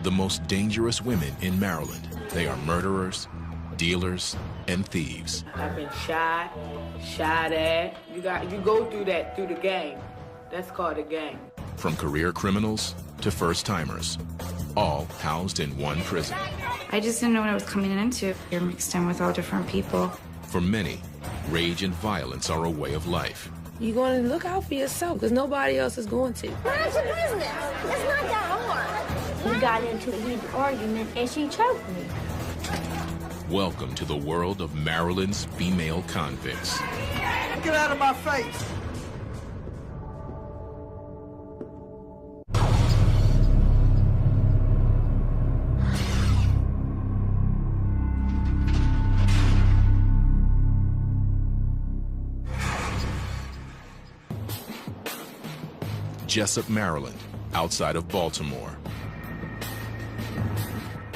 the most dangerous women in Maryland. They are murderers, dealers, and thieves. I've been shot at. You go through that through the game. That's called a game. From career criminals to first-timers, all housed in one prison. I just didn't know what I was coming into. You're mixed in with all different people. For many, rage and violence are a way of life. You're going to look out for yourself because nobody else is going to. Mind your business. It's not that hard. We got into a heated argument and she choked me. Welcome to the world of Maryland's female convicts. Get out of my face! Jessup, Maryland, outside of Baltimore.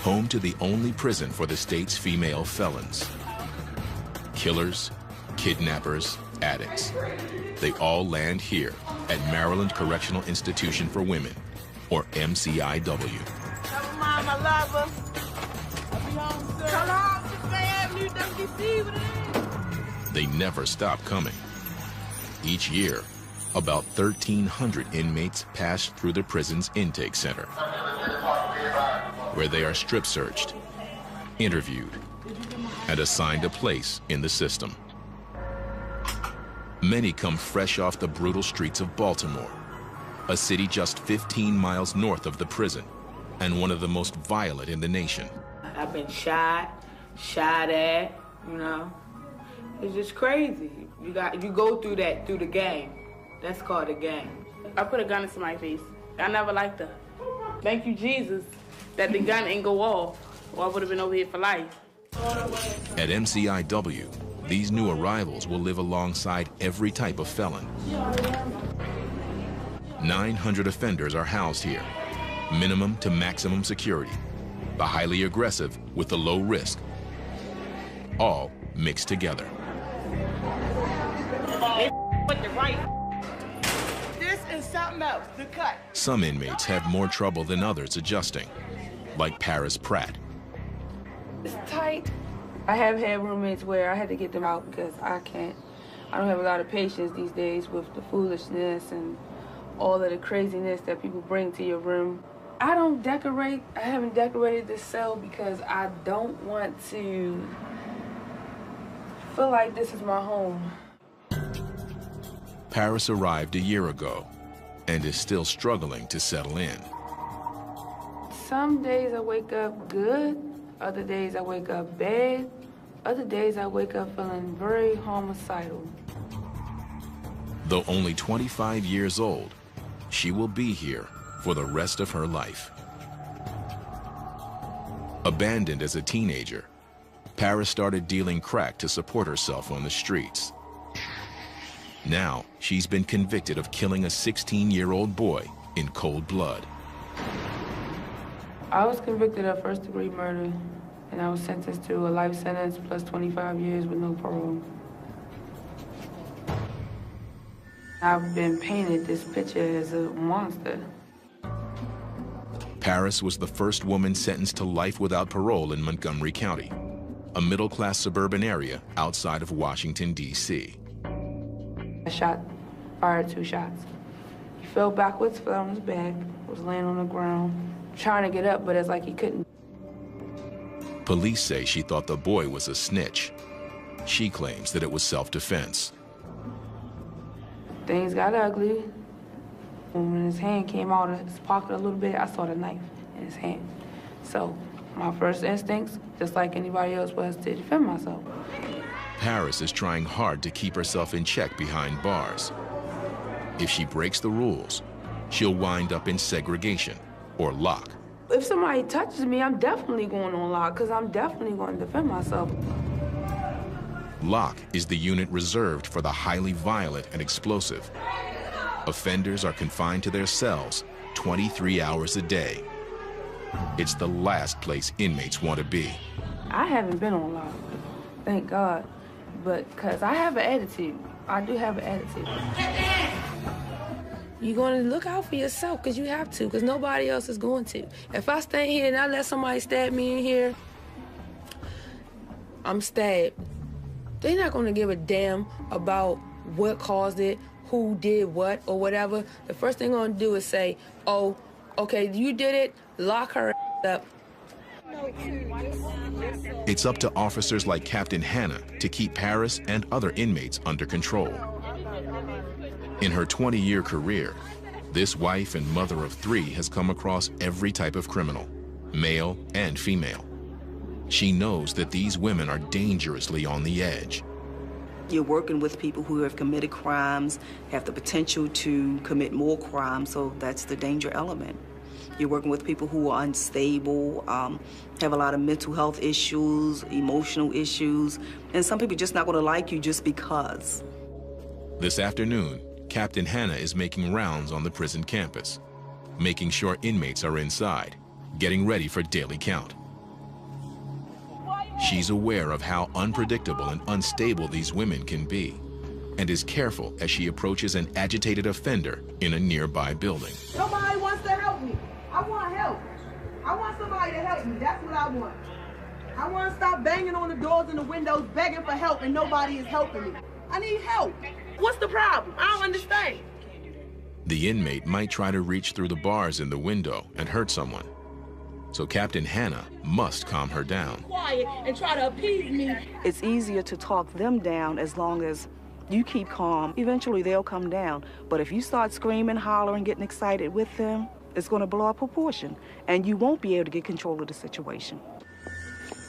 Home to the only prison for the state's female felons. Killers, kidnappers, addicts. They all land here at Maryland Correctional Institution for Women, or MCIW. Tell Mom I love her. I'll be home soon. Tell her 6th Avenue, WC, what it is. They never stop coming. Each year, about 1,300 inmates pass through the prison's intake center, where they are strip searched, interviewed, and assigned a place in the system. Many come fresh off the brutal streets of Baltimore, a city just 15 miles north of the prison and one of the most violent in the nation. I've been shot at, you know. It's just crazy. You go through that through the game. That's called a game. I put a gun into my face. I never liked her. Thank you, Jesus, that the gun ain't go off, or I would have been over here for life. At MCIW, these new arrivals will live alongside every type of felon. 900 offenders are housed here, minimum to maximum security, the highly aggressive with the low risk, all mixed together. With the right. This is something else, the cut. Some inmates have more trouble than others adjusting, like Paris Pratt. It's tight. I have had roommates where I had to get them out because I don't have a lot of patience these days with the foolishness and all of the craziness that people bring to your room. I don't decorate. I haven't decorated this cell because I don't want to feel like this is my home. Paris arrived a year ago and is still struggling to settle in. Some days I wake up good, other days I wake up bad, other days I wake up feeling very homicidal. Though only 25 years old, she will be here for the rest of her life. Abandoned as a teenager, Paris started dealing crack to support herself on the streets. Now, she's been convicted of killing a 16-year-old boy in cold blood. I was convicted of first-degree murder, and I was sentenced to a life sentence plus 25 years with no parole. I've been painted this picture as a monster. Paris was the first woman sentenced to life without parole in Montgomery County, a middle-class suburban area outside of Washington, D.C. I fired 2 shots. He fell backwards, fell on his back, was laying on the ground, trying to get up, but it's like he couldn't. Police say she thought the boy was a snitch. She claims that it was self-defense. Things got ugly. When his hand came out of his pocket a little bit, I saw the knife in his hand. So my first instincts, just like anybody else, was to defend myself. Paris is trying hard to keep herself in check behind bars. If she breaks the rules, she'll wind up in segregation or lock. If somebody touches me, I'm definitely going on lock because I'm definitely going to defend myself. Lock is the unit reserved for the highly violent and explosive. Offenders are confined to their cells 23 hours a day. It's the last place inmates want to be. I haven't been on lock, thank God. But because I have an attitude. I do have an attitude. You're going to look out for yourself because you have to, because nobody else is going to. If I stay here and I let somebody stab me in here, I'm stabbed. They're not going to give a damn about what caused it, who did what, or whatever. The first thing they're going to do is say, oh, okay, you did it, lock her up. It's up to officers like Captain Hannah to keep Paris and other inmates under control. In her 20-year career, this wife and mother of 3 has come across every type of criminal, male and female. She knows that these women are dangerously on the edge. You're working with people who have committed crimes, have the potential to commit more crimes, so that's the danger element. You're working with people who are unstable, have a lot of mental health issues, emotional issues, and some people are just not going to like you just because. This afternoon, Captain Hannah is making rounds on the prison campus, making sure inmates are inside, getting ready for daily count. She's aware of how unpredictable and unstable these women can be, and is careful as she approaches an agitated offender in a nearby building. Nobody wants to help me. I want help. I want somebody to help me. That's what I want. I want to stop banging on the doors and the windows, begging for help, and nobody is helping me. I need help. What's the problem? I don't understand. The inmate might try to reach through the bars in the window and hurt someone. So Captain Hannah must calm her down. Quiet and try to appease me. It's easier to talk them down as long as you keep calm. Eventually they'll come down. But if you start screaming, hollering, getting excited with them, it's going to blow out proportion, and you won't be able to get control of the situation.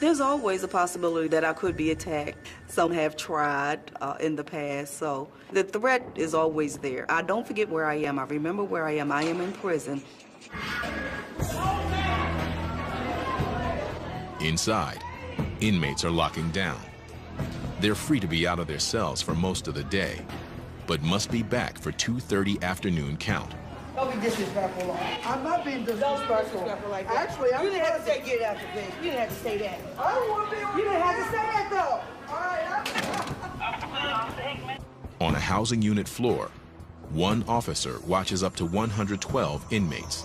There's always a possibility that I could be attacked. Some have tried in the past, so the threat is always there. I don't forget where I am. I remember where I am. I am in prison. Inside, inmates are locking down. They're free to be out of their cells for most of the day, but must be back for 2:30 afternoon count. Don't be disrespectful. I'm not being disrespectful. Like that. Actually, you didn't have to say get out the face. You didn't have to say that. I don't want to be. You didn't have to say that though. All right. On a housing unit floor, one officer watches up to 112 inmates,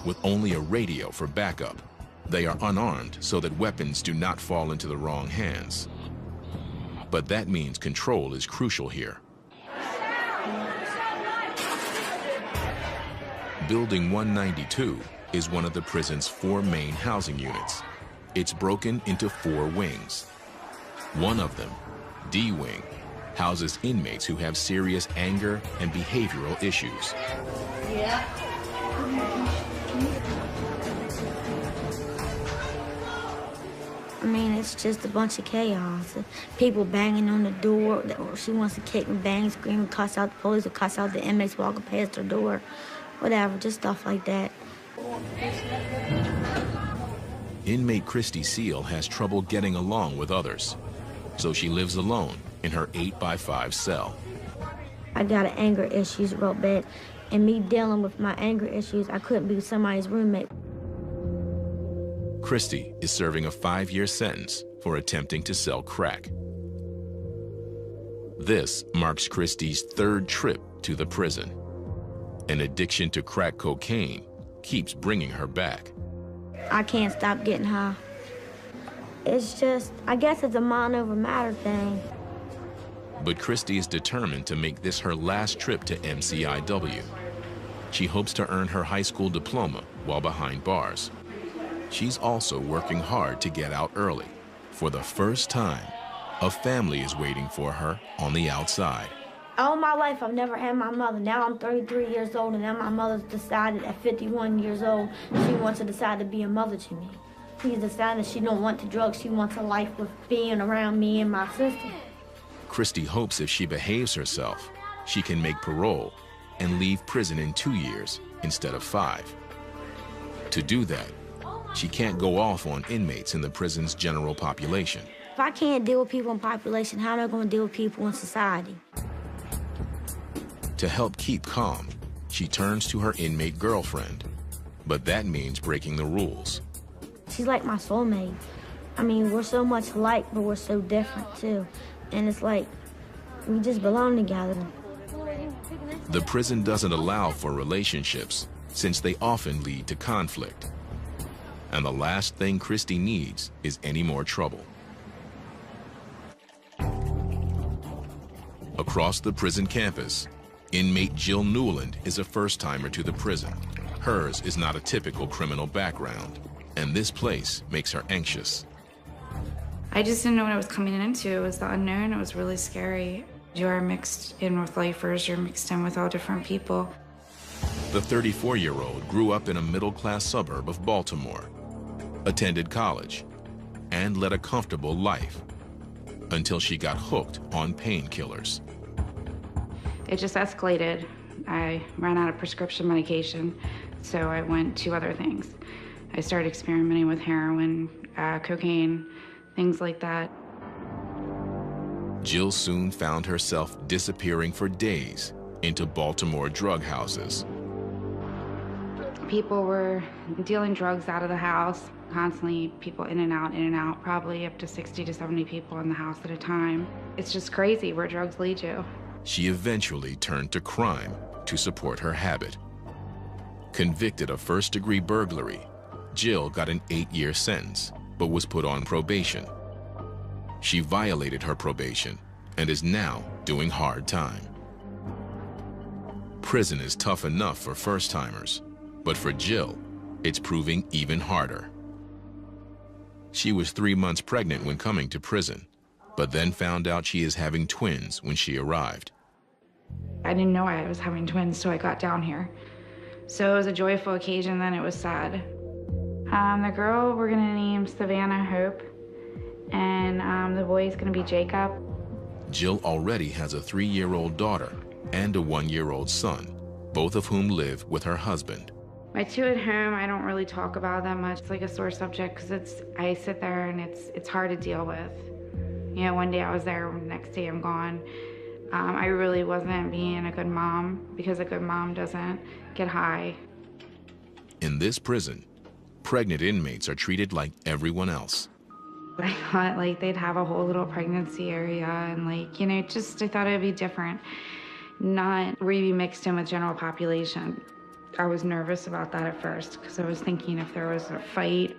with only a radio for backup. They are unarmed so that weapons do not fall into the wrong hands. But that means control is crucial here. Building 192 is one of the prison's 4 main housing units. It's broken into 4 wings. One of them, D Wing, houses inmates who have serious anger and behavioral issues. Yeah. I mean, it's just a bunch of chaos. People banging on the door. She wants to kick and bang, scream, cuss out the police, or cuss out the inmates walking past her door. Whatever, just stuff like that. Inmate Christy Seal has trouble getting along with others, so she lives alone in her 8x5 cell. I got anger issues real bad, and me dealing with my anger issues, I couldn't be somebody's roommate. Christy is serving a 5-year sentence for attempting to sell crack. This marks Christy's 3rd trip to the prison. An addiction to crack cocaine keeps bringing her back. I can't stop getting high. It's just, I guess it's a mind over matter thing. But Christy is determined to make this her last trip to MCIW. She hopes to earn her high school diploma while behind bars. She's also working hard to get out early. For the first time, a family is waiting for her on the outside. All my life, I've never had my mother. Now I'm 33 years old, and now my mother's decided at 51 years old she wants to decide to be a mother to me. She's decided she don't want the drugs. She wants a life with being around me and my sister. Christy hopes if she behaves herself, she can make parole and leave prison in 2 years instead of 5. To do that, she can't go off on inmates in the prison's general population. If I can't deal with people in population, how am I going to deal with people in society? To help keep calm, she turns to her inmate girlfriend. But that means breaking the rules. She's like my soulmate. I mean, we're so much alike, but we're so different, too. And it's like, we just belong together. The prison doesn't allow for relationships since they often lead to conflict. And the last thing Christy needs is any more trouble. Across the prison campus, inmate Jill Newland is a first-timer to the prison. Hers is not a typical criminal background, and this place makes her anxious. I just didn't know what I was coming into. It was the unknown. It was really scary. You are mixed in with lifers. You're mixed in with all different people. The 34-year-old grew up in a middle-class suburb of Baltimore, attended college, and led a comfortable life until she got hooked on painkillers. It just escalated. I ran out of prescription medication, so I went to other things. I started experimenting with heroin, cocaine, things like that. Jill soon found herself disappearing for days into Baltimore drug houses. People were dealing drugs out of the house, constantly people in and out, probably up to 60 to 70 people in the house at a time. It's just crazy where drugs lead you. She eventually turned to crime to support her habit. Convicted of first-degree burglary, Jill got an 8-year sentence, but was put on probation. She violated her probation and is now doing hard time. Prison is tough enough for first-timers, but for Jill, it's proving even harder. She was 3 months pregnant when coming to prison, but then found out she is having twins when she arrived. I didn't know I was having twins till I got down here. So it was a joyful occasion, then it was sad. The girl we're gonna name Savannah Hope, and the boy is gonna be Jacob. Jill already has a 3-year-old daughter and a 1-year-old son, both of whom live with her husband. My two at home, I don't really talk about that much. It's like a sore subject because I sit there and it's hard to deal with. You know, one day I was there, next day I'm gone. I really wasn't being a good mom because a good mom doesn't get high. In this prison, pregnant inmates are treated like everyone else. I thought like they'd have a whole little pregnancy area and like, you know, just I thought it'd be different, not really mixed in with general population. I was nervous about that at first because I was thinking if there was a fight,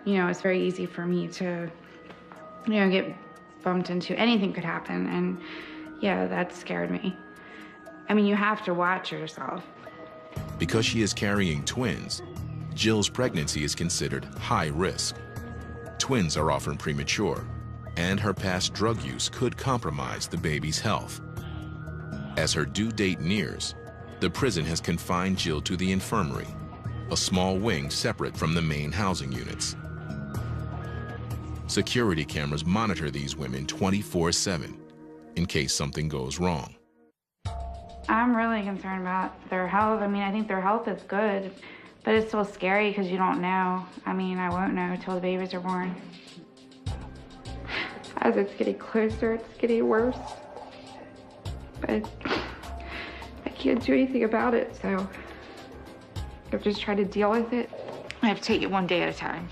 you know, it's very easy for me to, you know, get bumped into. Anything could happen, and yeah, that scared me. I mean, you have to watch yourself. Because she is carrying twins, Jill's pregnancy is considered high risk. Twins are often premature, and her past drug use could compromise the baby's health. As her due date nears, the prison has confined Jill to the infirmary, a small wing separate from the main housing units. Security cameras monitor these women 24/7 in case something goes wrong. I'm really concerned about their health. I mean, I think their health is good, but it's still scary because you don't know. I mean, I won't know until the babies are born. As it's getting closer, it's getting worse. But I can't do anything about it, so I've just tried to deal with it. I have to take it one day at a time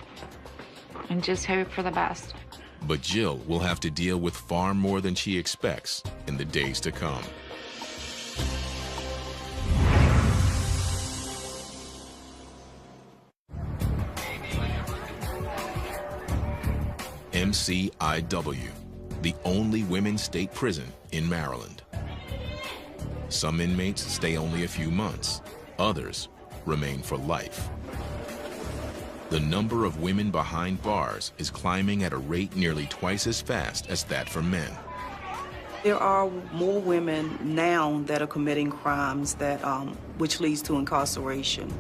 and just hope for the best. But Jill will have to deal with far more than she expects in the days to come. MCIW, the only women's state prison in Maryland. Some inmates stay only a few months, others remain for life. The number of women behind bars is climbing at a rate nearly twice as fast as that for men. There are more women now that are committing crimes that, which leads to incarceration.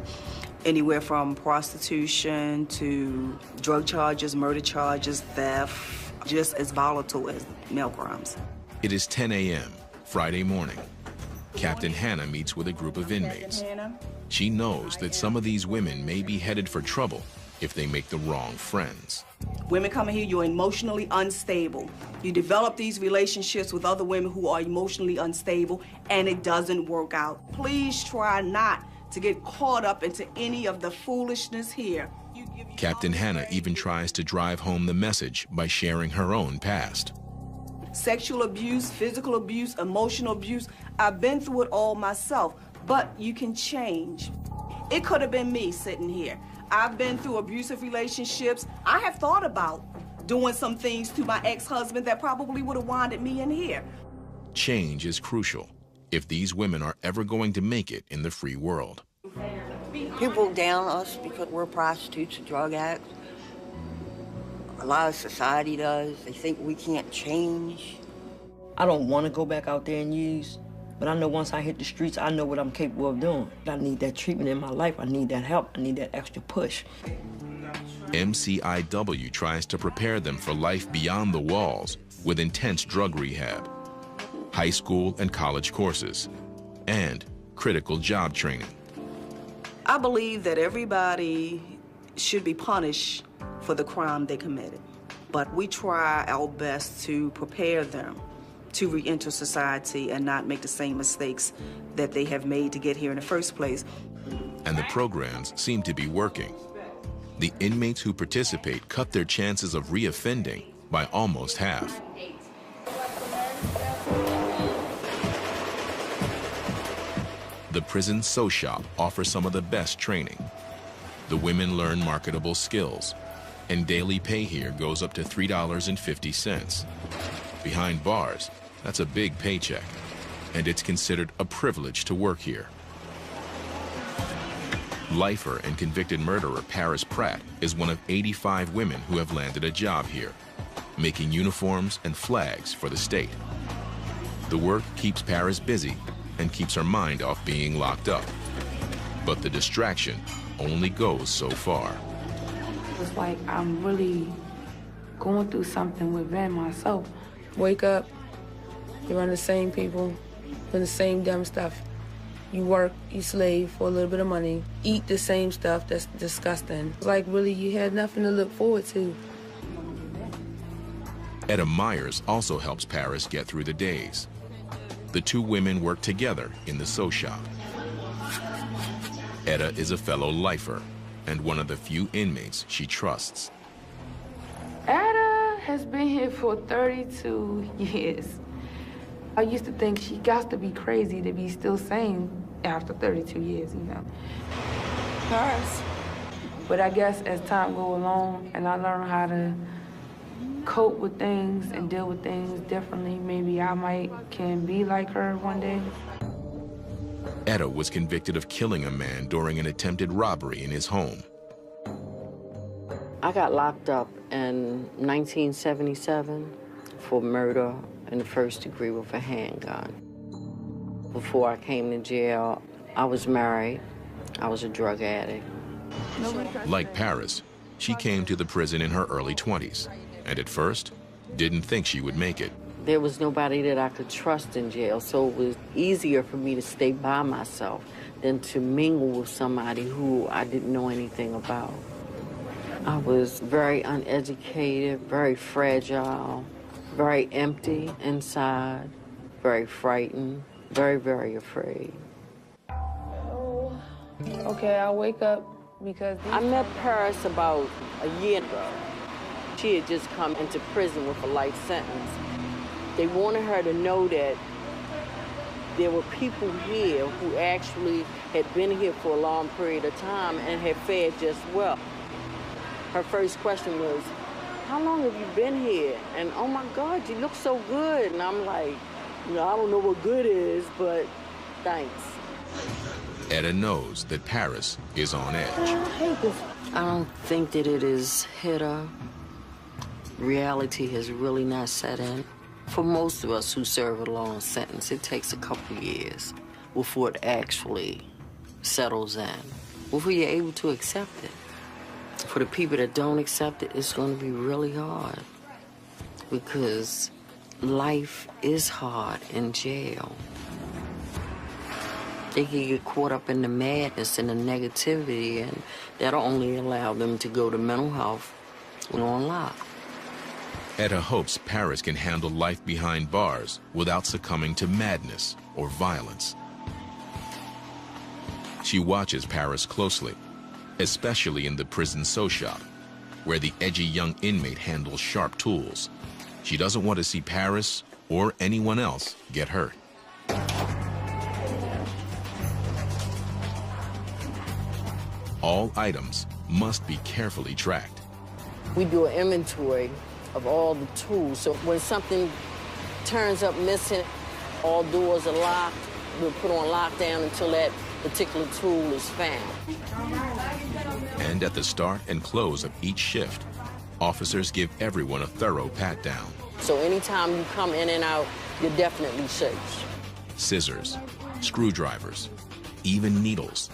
Anywhere from prostitution to drug charges, murder charges, theft, just as volatile as male crimes. It is 10 a.m. Friday morning. Captain Hannah meets with a group of inmates. She knows that some of these women may be headed for trouble if they make the wrong friends. Women coming here, you're emotionally unstable. You develop these relationships with other women who are emotionally unstable, and it doesn't work out. Please try not to get caught up into any of the foolishness here. Captain Hannah even tries to drive home the message by sharing her own past. sexual abuse, physical abuse, emotional abuse. I've been through it all myself, but you can change. It could have been me sitting here. I've been through abusive relationships. I have thought about doing some things to my ex-husband that probably would have winded me in here. Change is crucial if these women are ever going to make it in the free world. People down us because we're prostitutes and drug addicts. A lot of society does. They think we can't change. I don't want to go back out there and use, but I know once I hit the streets, I know what I'm capable of doing. I need that treatment in my life. I need that help. I need that extra push. MCIW tries to prepare them for life beyond the walls with intense drug rehab, high school and college courses, and critical job training. I believe that everybody should be punished for the crime they committed, but we try our best to prepare them to re-enter society and not make the same mistakes that they have made to get here in the first place. And the programs seem to be working. The inmates who participate cut their chances of reoffending by almost half. The prison sew shop offers some of the best training. The women learn marketable skills, and daily pay here goes up to $3.50. Behind bars, that's a big paycheck, and it's considered a privilege to work here. Lifer and convicted murderer Paris Pratt is one of 85 women who have landed a job here, making uniforms and flags for the state. The work keeps Paris busy and keeps her mind off being locked up. But the distraction only goes so far. It's like I'm really going through something within myself. Wake up, you're around the same people, doing the same dumb stuff. You work, you slave for a little bit of money, eat the same stuff that's disgusting. It's like really you had nothing to look forward to. Etta Myers also helps Paris get through the days. The two women work together in the sew shop. Etta is a fellow lifer and one of the few inmates she trusts. Etta has been here for 32 years. I used to think she got to be crazy to be still sane after 32 years, you know. Paris. But I guess as time goes along and I learn how to cope with things and deal with things differently, maybe I can be like her one day. Etta was convicted of killing a man during an attempted robbery in his home. I got locked up in 1977 for murder in the first degree with a handgun. Before I came to jail, I was married. I was a drug addict. Like Paris, she came to the prison in her early 20s, and at first, didn't think she would make it. There was nobody that I could trust in jail, so it was easier for me to stay by myself than to mingle with somebody who I didn't know anything about. I was very uneducated, very fragile, very empty inside, very frightened, very, very afraid. Okay, I wake up because... I met Paris about a year ago. She had just come into prison with a life sentence. They wanted her to know that there were people here who actually had been here for a long period of time and had fared just well. Her first question was, how long have you been here? And oh my God, you look so good. And I'm like, you know, I don't know what good is, but thanks. Etta knows that Paris is on edge. I hate this. I don't think that it has hit her. Reality has really not set in. For most of us who serve a long sentence, it takes a couple years before it actually settles in, before you're able to accept it. For the people that don't accept it, it's going to be really hard because life is hard in jail. They can get caught up in the madness and the negativity, and that'll only allow them to go to mental health on lock. Etta hopes Paris can handle life behind bars without succumbing to madness or violence. She watches Paris closely, especially in the prison sew shop, where the edgy young inmate handles sharp tools. She doesn't want to see Paris or anyone else get hurt. All items must be carefully tracked. We do an inventory of all the tools, so when something turns up missing, all doors are locked, we'll put on lockdown until that particular tool is found. And at the start and close of each shift, officers give everyone a thorough pat-down. So anytime you come in and out, you're definitely safe. Scissors, screwdrivers, even needles.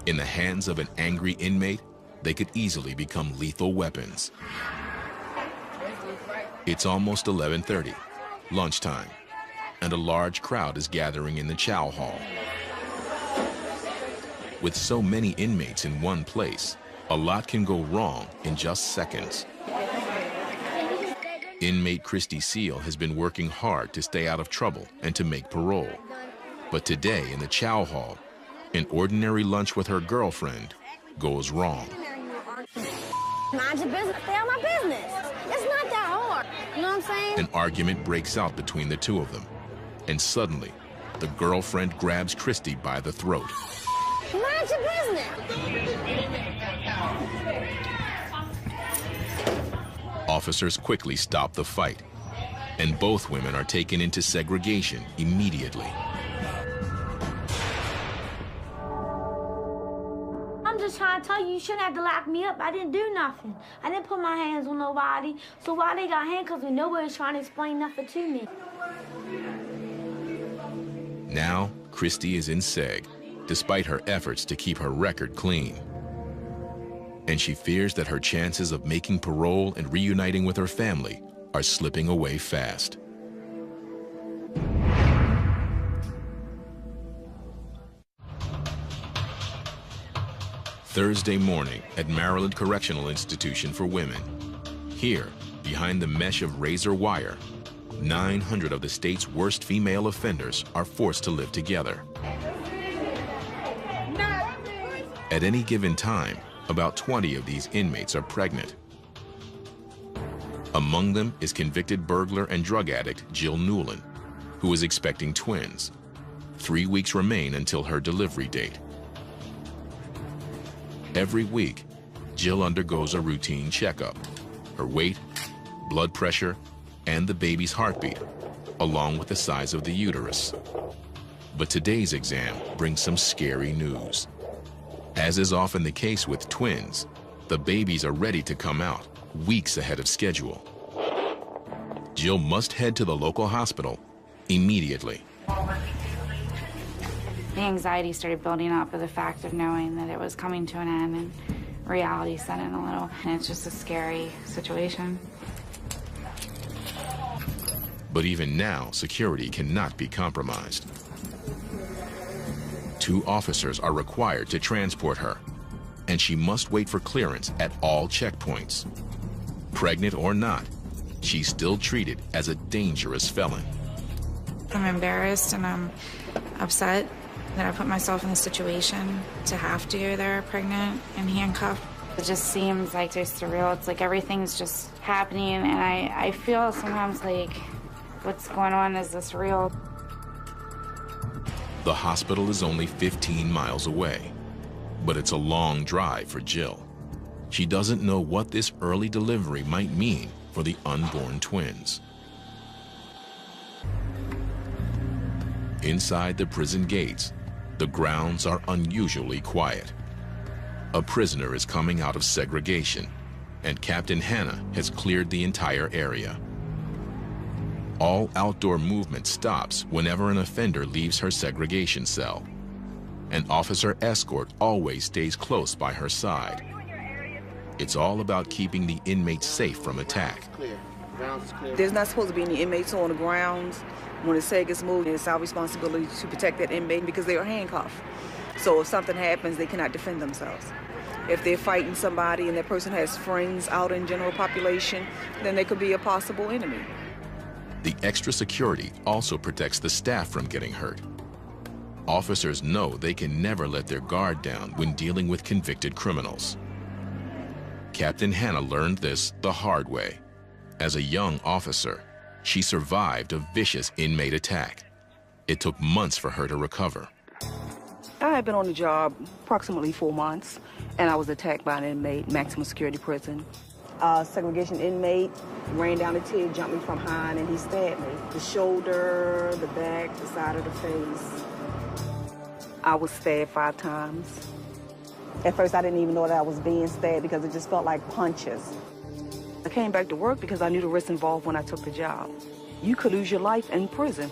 In the hands of an angry inmate, they could easily become lethal weapons. It's almost 11:30, lunchtime, and a large crowd is gathering in the chow hall. With so many inmates in one place, a lot can go wrong in just seconds. Inmate Christy Seal has been working hard to stay out of trouble and to make parole. But today in the chow hall, an ordinary lunch with her girlfriend goes wrong. Mind your business, stay out my business. It's not that hard, you know what I'm saying? An argument breaks out between the two of them, and suddenly, the girlfriend grabs Christy by the throat. Mind your business. Officers quickly stop the fight, and both women are taken into segregation immediately. I'm just trying to tell you, you shouldn't have to lock me up. I didn't do nothing. I didn't put my hands on nobody. So why they got handcuffs when nobody's trying to explain nothing to me? Now, Christy is in seg, despite her efforts to keep her record clean. And she fears that her chances of making parole and reuniting with her family are slipping away fast. Thursday morning at Maryland Correctional Institution for Women. Here, behind the mesh of razor wire, 900 of the state's worst female offenders are forced to live together. At any given time, about 20 of these inmates are pregnant. Among them is convicted burglar and drug addict Jill Newland, who is expecting twins. 3 weeks remain until her delivery date. Every week, Jill undergoes a routine checkup. Her weight, blood pressure, and the baby's heartbeat, along with the size of the uterus. But today's exam brings some scary news. As is often the case with twins, the babies are ready to come out weeks ahead of schedule. Jill must head to the local hospital immediately. The anxiety started building up with the fact of knowing that it was coming to an end, and reality set in a little. And it's just a scary situation. But even now, security cannot be compromised. 2 officers are required to transport her, and she must wait for clearance at all checkpoints. Pregnant or not, she's still treated as a dangerous felon. I'm embarrassed and I'm upset that I put myself in the situation to have to go there pregnant and handcuffed. It just seems like it's surreal. It's like everything's just happening, and I feel sometimes like, what's going on? Is this real? The hospital is only 15 miles away, but it's a long drive for Jill. She doesn't know what this early delivery might mean for the unborn twins. Inside the prison gates, the grounds are unusually quiet. A prisoner is coming out of segregation, and Captain Hannah has cleared the entire area. All outdoor movement stops whenever an offender leaves her segregation cell. An officer escort always stays close by her side. It's all about keeping the inmates safe from attack. There's not supposed to be any inmates on the grounds. When the seg gets moved, it's our responsibility to protect that inmate because they are handcuffed. So if something happens, they cannot defend themselves. If they're fighting somebody and that person has friends out in general population, then they could be a possible enemy. The extra security also protects the staff from getting hurt. Officers know they can never let their guard down when dealing with convicted criminals. Captain Hannah learned this the hard way. As a young officer, She survived a vicious inmate attack. It took months for her to recover. I had been on the job approximately 4 months, and I was attacked by an inmate, maximum security prison. Segregation inmate ran down the tail, jumped me from behind, and he stabbed me. The shoulder, the back, the side of the face. I was stabbed 5 times. At first, I didn't even know that I was being stabbed because it just felt like punches. I came back to work because I knew the risks involved when I took the job. You could lose your life in prison.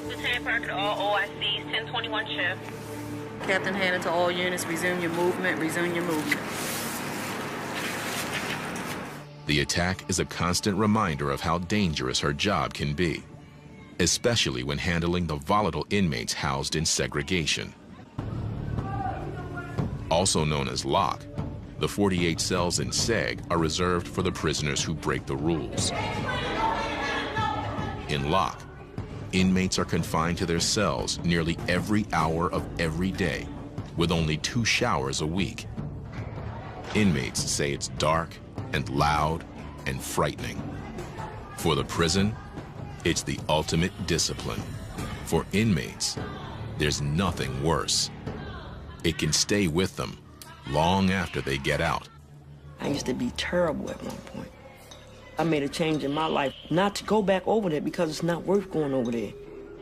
Lieutenant Parker to all OICs, 1021 shift. Captain Hanna to all units, resume your movement, resume your movement. The attack is a constant reminder of how dangerous her job can be, especially when handling the volatile inmates housed in segregation. Also known as lock, the 48 cells in SEG are reserved for the prisoners who break the rules. In lock, inmates are confined to their cells nearly every hour of every day, with only 2 showers a week. Inmates say it's dark and loud and frightening. For the prison, it's the ultimate discipline. For inmates, there's nothing worse. It can stay with them long after they get out. I used to be terrible at one point. I made a change in my life not to go back over there because it's not worth going over there.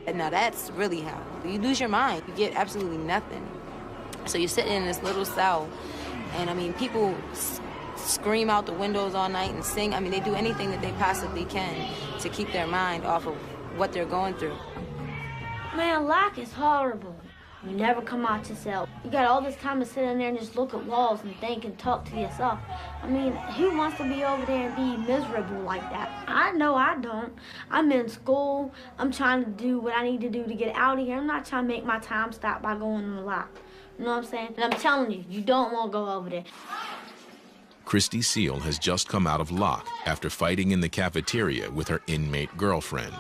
And now that's really how you lose your mind. You get absolutely nothing. So you're sitting in this little cell, and I mean, people scream out the windows all night and sing. I mean, they do anything that they possibly can to keep their mind off of what they're going through. Man, lock is horrible. You never come out your cell. You got all this time to sit in there and just look at walls and think and talk to yourself. I mean, who wants to be over there and be miserable like that? I know I don't. I'm in school. I'm trying to do what I need to do to get out of here. I'm not trying to make my time stop by going on the lock. You know what I'm saying? And I'm telling you, you don't want to go over there. Christy Seal has just come out of lock after fighting in the cafeteria with her inmate girlfriend.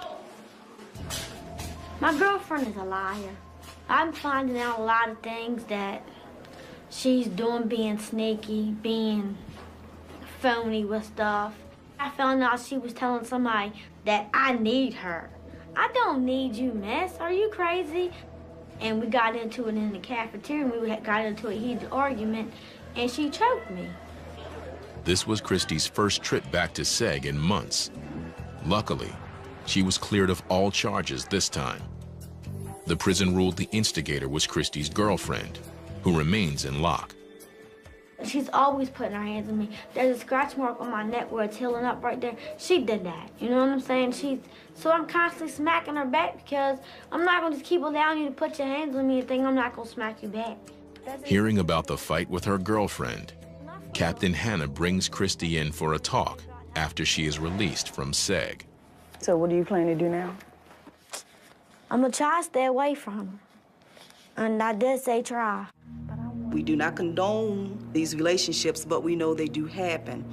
My girlfriend is a liar. I'm finding out a lot of things that she's doing, being sneaky, being phony with stuff. I found out she was telling somebody that I need her. I don't need you, miss. Are you crazy? And we got into it in the cafeteria, and we got into a heated argument, and she choked me. This was Christy's first trip back to SEG in months. Luckily, she was cleared of all charges this time. The prison ruled the instigator was Christy's girlfriend, who remains in lock. She's always putting her hands on me. There's a scratch mark on my neck where it's healing up right there. She did that, you know what I'm saying? So I'm constantly smacking her back because I'm not going to keep allowing you to put your hands on me and think I'm not going to smack you back. Hearing about the fight with her girlfriend, Captain Hanna brings Christy in for a talk after she is released from SEG. So what do you plan to do now? I'm going to try to stay away from her. And I did say try. We do not condone these relationships, but we know they do happen.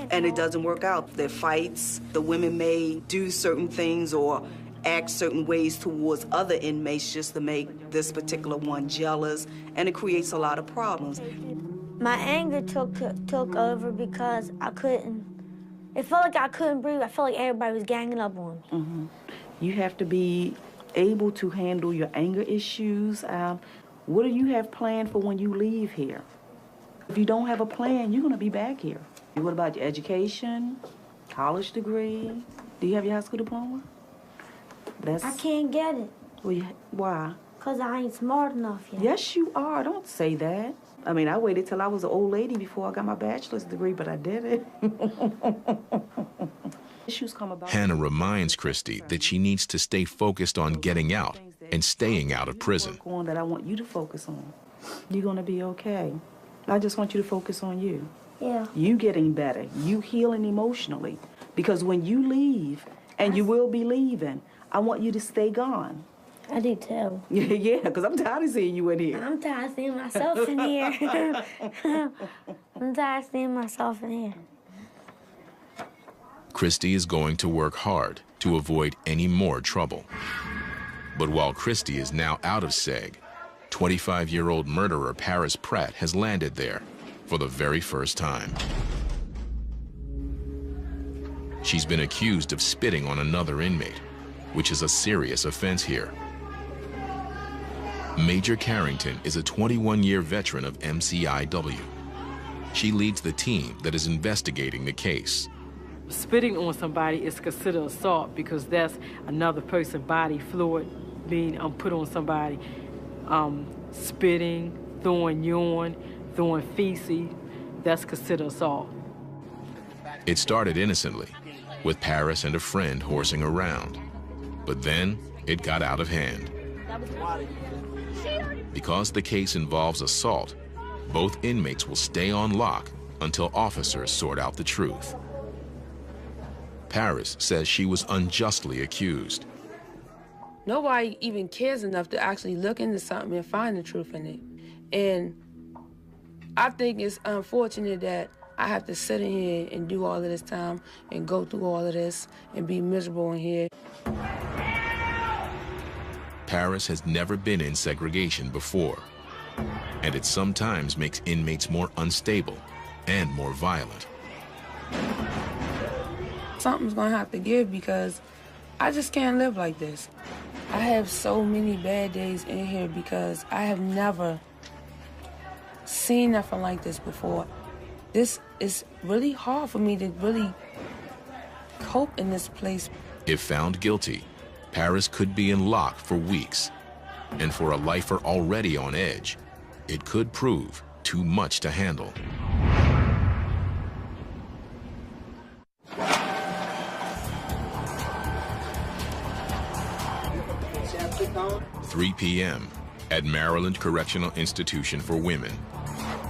And it doesn't work out. There are fights. The women may do certain things or act certain ways towards other inmates just to make this particular one jealous, and it creates a lot of problems. My anger took over because I couldn't. It felt like I couldn't breathe. I felt like everybody was ganging up on me. Mm-hmm. You have to be able to handle your anger issues. What do you have planned for when you leave here? If you don't have a plan, you're going to be back here. What about your education, college degree? Do you have your high school diploma? I can't get it. Well, why? Because I ain't smart enough yet. Yes, you are. Don't say that. I mean, I waited till I was an old lady before I got my bachelor's degree, but I did it. Issues come about. Hanna reminds Christy that she needs to stay focused on getting out and staying out of prison. That I want you to focus on. You're going to be okay. I just want you to focus on you. Yeah. You getting better. You healing emotionally. Because when you leave, and you will be leaving, I want you to stay gone. I do too. Yeah, because I'm tired of seeing you in here. I'm tired of seeing myself in here. I'm tired of seeing myself in here. Christy is going to work hard to avoid any more trouble. But while Christy is now out of SEG, 25-year-old murderer Paris Pratt has landed there for the very first time. She's been accused of spitting on another inmate, which is a serious offense here. Major Carrington is a 21-year veteran of MCIW. She leads the team that is investigating the case. Spitting on somebody is considered assault because that's another person's body fluid being put on somebody. Spitting, throwing urine, throwing feces, that's considered assault. It started innocently, with Paris and a friend horsing around. But then it got out of hand. Because the case involves assault, both inmates will stay on lock until officers sort out the truth. Paris says she was unjustly accused. Nobody even cares enough to actually look into something and find the truth in it. And I think it's unfortunate that I have to sit in here and do all of this time and go through all of this and be miserable in here. Paris has never been in segregation before, and it sometimes makes inmates more unstable and more violent. Something's gonna have to give because I just can't live like this. I have so many bad days in here because I have never seen nothing like this before. This is really hard for me to really cope in this place. If found guilty, Paris could be in lock for weeks. And for a lifer already on edge, it could prove too much to handle. 3 p.m. at Maryland Correctional Institution for Women.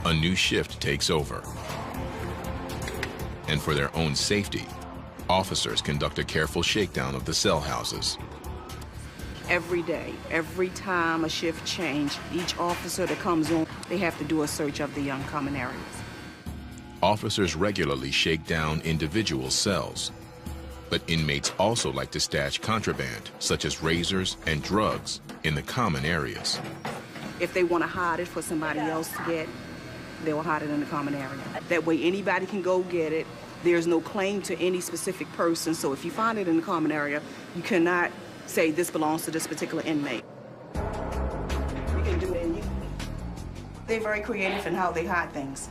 A new shift takes over. And for their own safety, officers conduct a careful shakedown of the cell houses. Every day, every time a shift change, each officer that comes on, they have to do a search of the common areas. Officers regularly shake down individual cells, but inmates also like to stash contraband, such as razors and drugs, in the common areas. If they want to hide it for somebody else to get, they will hide it in the common area. That way anybody can go get it. There's no claim to any specific person, so if you find it in the common area, you cannot say this belongs to this particular inmate. You can do it. They're very creative in how they hide things.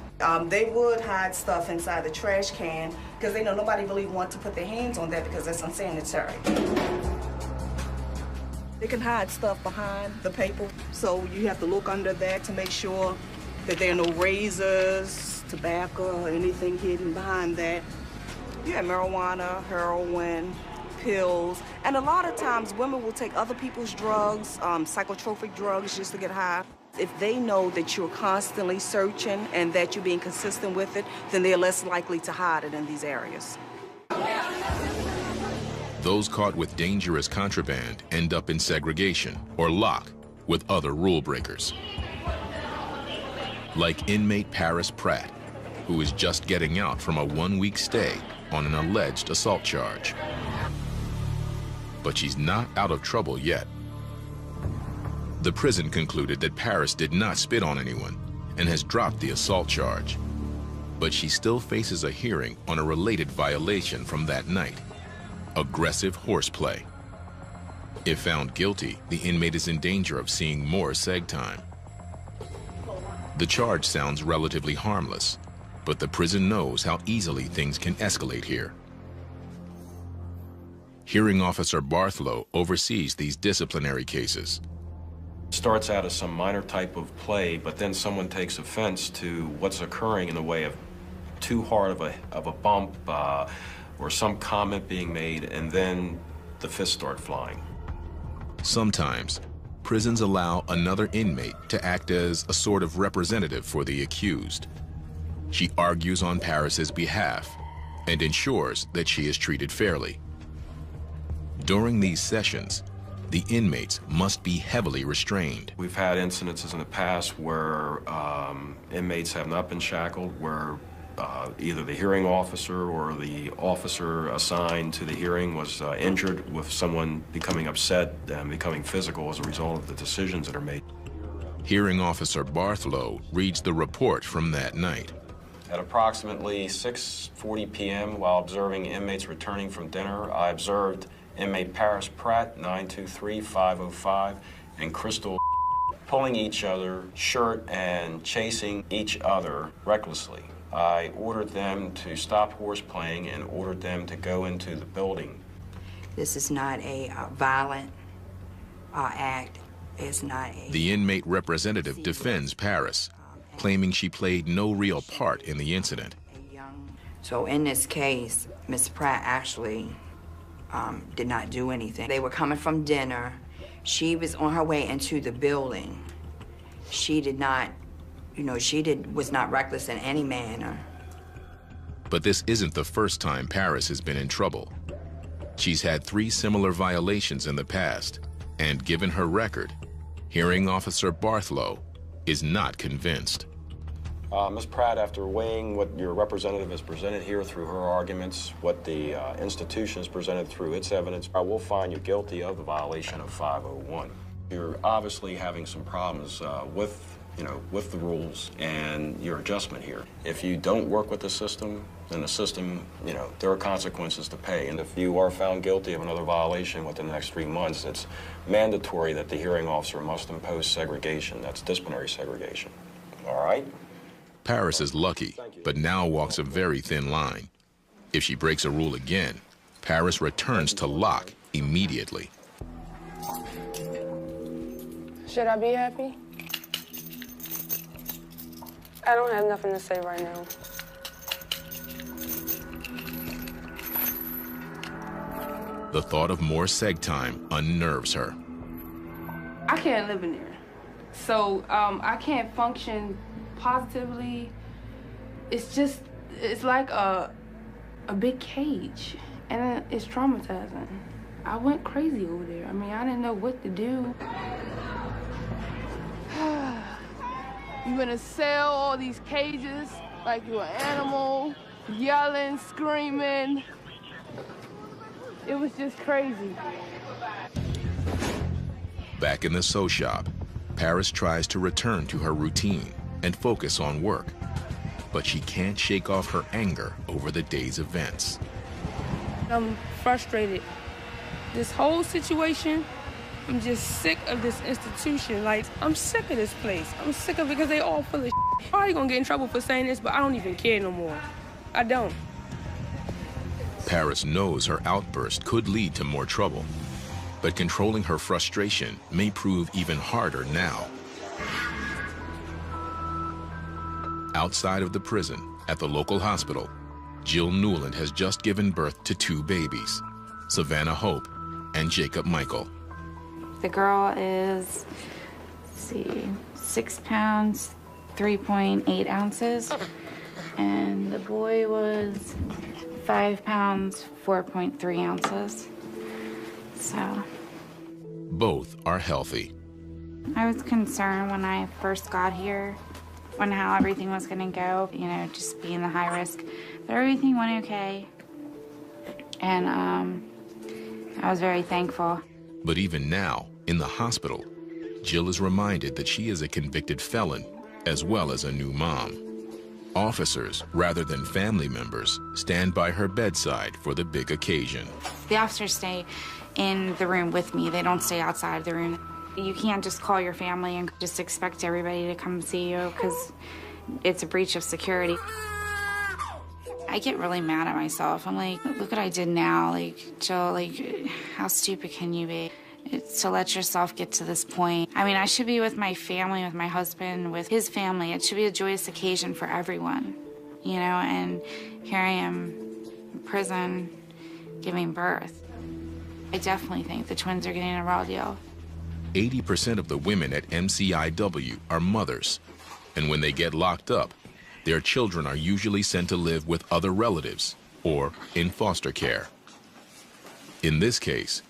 They would hide stuff inside the trash can because they know nobody really wants to put their hands on that because that's unsanitary. They can hide stuff behind the paper, so you have to look under that to make sure that there are no razors, tobacco, or anything hidden behind that. You have marijuana, heroin, pills, and a lot of times women will take other people's drugs, psychotropic drugs, just to get high. If they know that you're constantly searching and that you're being consistent with it, then they're less likely to hide it in these areas. Those caught with dangerous contraband end up in segregation or lock with other rule breakers. Like inmate Paris Pratt, who is just getting out from a 1-week stay on an alleged assault charge. But she's not out of trouble yet. The prison concluded that Paris did not spit on anyone and has dropped the assault charge. But she still faces a hearing on a related violation from that night: aggressive horseplay. If found guilty, the inmate is in danger of seeing more seg time. The charge sounds relatively harmless, but the prison knows how easily things can escalate here. Hearing Officer Barthlow oversees these disciplinary cases. Starts out as some minor type of play, but then someone takes offense to what's occurring in the way of too hard of a bump or some comment being made, and then the fists start flying. Sometimes, prisons allow another inmate to act as a sort of representative for the accused. She argues on Paris's behalf and ensures that she is treated fairly. During these sessions, the inmates must be heavily restrained. We've had incidences in the past where inmates have not been shackled, where either the hearing officer or the officer assigned to the hearing was injured, with someone becoming upset and becoming physical as a result of the decisions that are made. Hearing Officer Barthlow reads the report from that night. At approximately 6:40 p.m., while observing inmates returning from dinner, I observed inmate Paris Pratt, 923-505, and Crystal pulling each other's shirt and chasing each other recklessly. I ordered them to stop horseplaying and ordered them to go into the building. This is not a violent act. It's not a... The inmate representative defends Paris, claiming she played no real part in the incident. So in this case, Ms. Pratt actually did not do anything. They were coming from dinner. She was on her way into the building. She did not, was not reckless in any manner. But this isn't the first time Paris has been in trouble. She's had 3 similar violations in the past, and given her record, hearing officer Barthlow is not convinced. Ms. Pratt, after weighing what your representative has presented here through her arguments, what the institution has presented through its evidence, I will find you guilty of the violation of 501. You're obviously having some problems with the rules and your adjustment here. If you don't work with the system, then the system, there are consequences to pay. And if you are found guilty of another violation within the next 3 months, it's mandatory that the hearing officer must impose segregation. That's disciplinary segregation. All right? Paris is lucky, but now walks a very thin line. If she breaks a rule again, Paris returns to Locke immediately. Should I be happy? I don't have nothing to say right now. The thought of more seg time unnerves her. I can't live in there. So I can't function positively. It's like a big cage, and it's traumatizing. I went crazy over there. I mean, I didn't know what to do. You in a cell, all these cages, like you're an animal, yelling, screaming. It was just crazy. Back in the sew shop, Paris tries to return to her routine and focus on work, but she can't shake off her anger over the day's events. I'm frustrated. This whole situation, I'm just sick of this institution. Like, I'm sick of this place. I'm sick of it because they all full of shit. Probably gonna get in trouble for saying this, but I don't even care no more. I don't. Paris knows her outburst could lead to more trouble, but controlling her frustration may prove even harder now. Outside of the prison, at the local hospital, Jill Newland has just given birth to 2 babies, Savannah Hope and Jacob Michael. The girl is, 6 pounds, 3.8 ounces, and the boy was 5 pounds, 4.3 ounces. So. Both are healthy. I was concerned when I first got here, how everything was gonna go, just being the high risk, but everything went okay. And I was very thankful. But even now, in the hospital, Jill is reminded that she is a convicted felon, as well as a new mom. Officers, rather than family members, stand by her bedside for the big occasion. The officers stay in the room with me. They don't stay outside the room. You can't just call your family and just expect everybody to come see you because it's a breach of security. I get really mad at myself. I'm like, look what I did now. Like, Jill, like, how stupid can you be? To let yourself get to this point. I mean, I should be with my family, with my husband, with his family. It should be a joyous occasion for everyone, and here I am in prison giving birth. I definitely think the twins are getting a raw deal. 80% of the women at MCIW are mothers, and when they get locked up, their children are usually sent to live with other relatives or in foster care. In this case,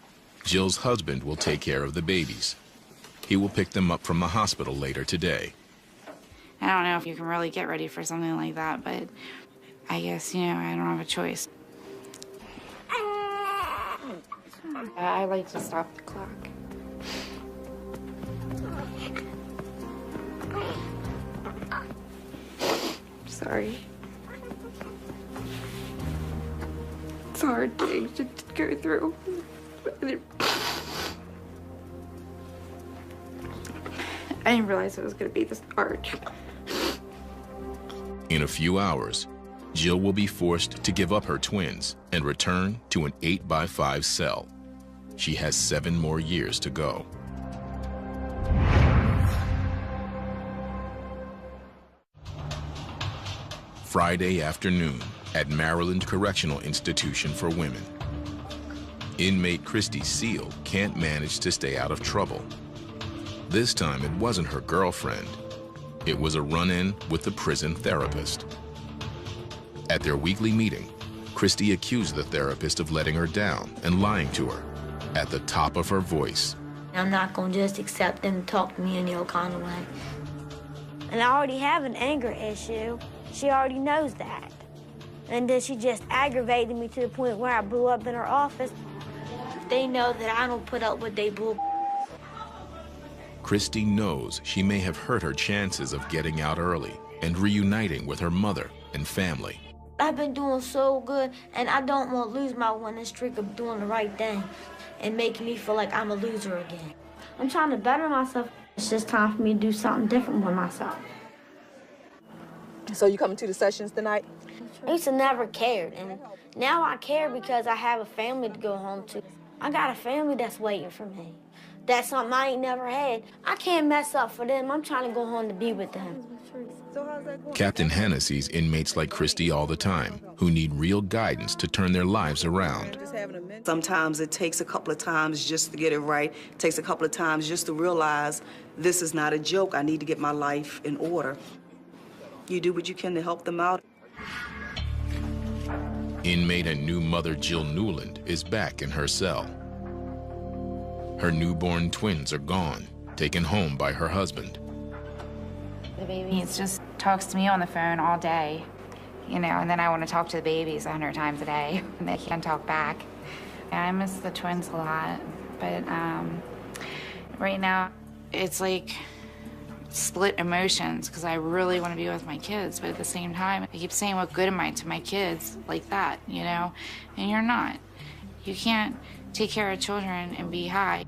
Jill's husband will take care of the babies. He will pick them up from the hospital later today. I don't know if you can really get ready for something like that, but I guess, I don't have a choice. I like to stop the clock. Sorry. It's hard things to go through. I didn't realize it was going to be this hard. In a few hours, Jill will be forced to give up her twins and return to an 8x5 cell. She has 7 more years to go. Friday afternoon at Maryland Correctional Institution for Women. Inmate Christy Seal can't manage to stay out of trouble. This time it wasn't her girlfriend. It was a run-in with the prison therapist. At their weekly meeting, Christy accused the therapist of letting her down and lying to her at the top of her voice. I'm not going to just accept them to talk to me any old kind of way. And I already have an anger issue. She already knows that. And then she just aggravated me to the point where I blew up in her office. They know that I don't put up with they bull. Christy knows she may have hurt her chances of getting out early and reuniting with her mother and family. I've been doing so good, and I don't want to lose my winning streak of doing the right thing and making me feel like I'm a loser again. I'm trying to better myself. It's just time for me to do something different with myself. So you coming to the sessions tonight? I used to never cared, and now I care because I have a family to go home to. I got a family that's waiting for me. That's something I ain't never had. I can't mess up for them. I'm trying to go home to be with them. Captain Hannah sees inmates like Christy all the time who need real guidance to turn their lives around. Sometimes it takes a couple of times just to get it right. It takes a couple of times just to realize this is not a joke. I need to get my life in order. You do what you can to help them out. Inmate and new mother Jill Newland is back in her cell. Her newborn twins are gone, taken home by her husband. The baby just talks to me on the phone all day, you know, and then I want to talk to the babies 100 times a day, and they can't talk back. I miss the twins a lot, but right now it's like split emotions because I really want to be with my kids, but at the same time, I keep saying, what good am I to my kids like that, you know? And you're not. You can't take care of children and be high.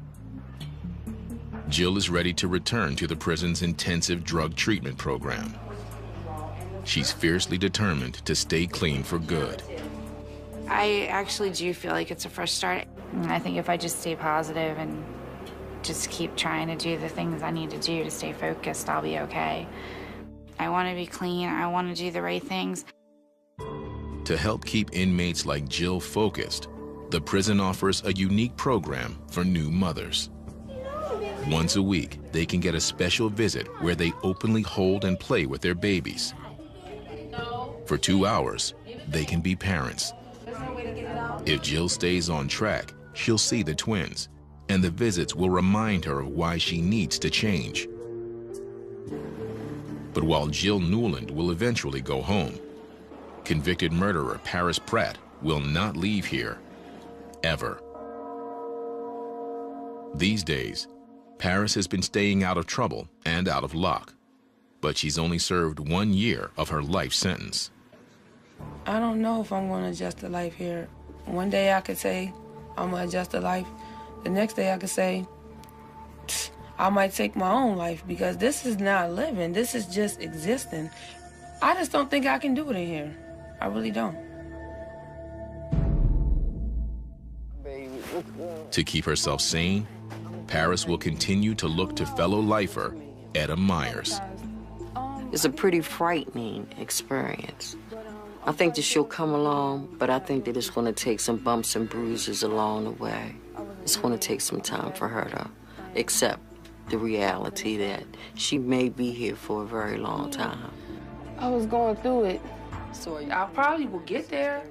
Jill is ready to return to the prison's intensive drug treatment program. She's fiercely determined to stay clean for good. I actually do feel like it's a fresh start. And I think if I just stay positive and just keep trying to do the things I need to do to stay focused, I'll be okay. I want to be clean. I want to do the right things. To help keep inmates like Jill focused, the prison offers a unique program for new mothers. Once a week, they can get a special visit where they openly hold and play with their babies. For 2 hours, they can be parents. If Jill stays on track, she'll see the twins, and the visits will remind her of why she needs to change. But while Jill Newland will eventually go home, convicted murderer Paris Pratt will not leave here, ever. These days, Paris has been staying out of trouble and out of luck, but she's only served 1 year of her life sentence. I don't know if I'm going to adjust to life here. One day I could say I'm going to adjust to life. The next day I could say I might take my own life because this is not living. This is just existing. I just don't think I can do it in here. I really don't. To keep herself sane, Paris will continue to look to fellow lifer Etta Myers. It's a pretty frightening experience. I think that she'll come along, but I think that it's going to take some bumps and bruises along the way. It's going to take some time for her to accept the reality that she may be here for a very long time. I was going through it, so I probably will get there.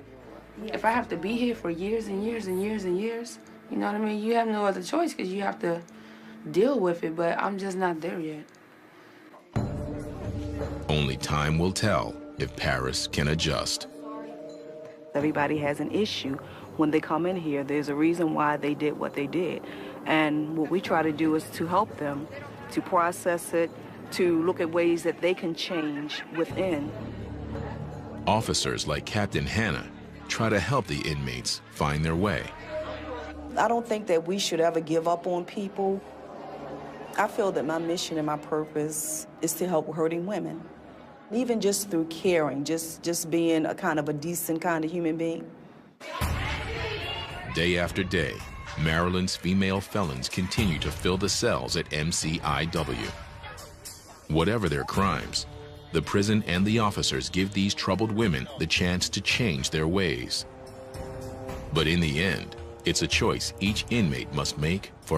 If I have to be here for years and years and years and years, you know what I mean? You have no other choice because you have to deal with it, but I'm just not there yet. Only time will tell if Paris can adjust. Everybody has an issue when they come in here. There's a reason why they did what they did. And what we try to do is to help them, to process it, to look at ways that they can change within. Officers like Captain Hannah try to help the inmates find their way. I don't think that we should ever give up on people. I feel that my mission and my purpose is to help hurting women. Even just through caring, just being a kind of a decent kind of human being. Day after day, Maryland's female felons continue to fill the cells at MCIW. Whatever their crimes, the prison and the officers give these troubled women the chance to change their ways. But in the end, it's a choice each inmate must make for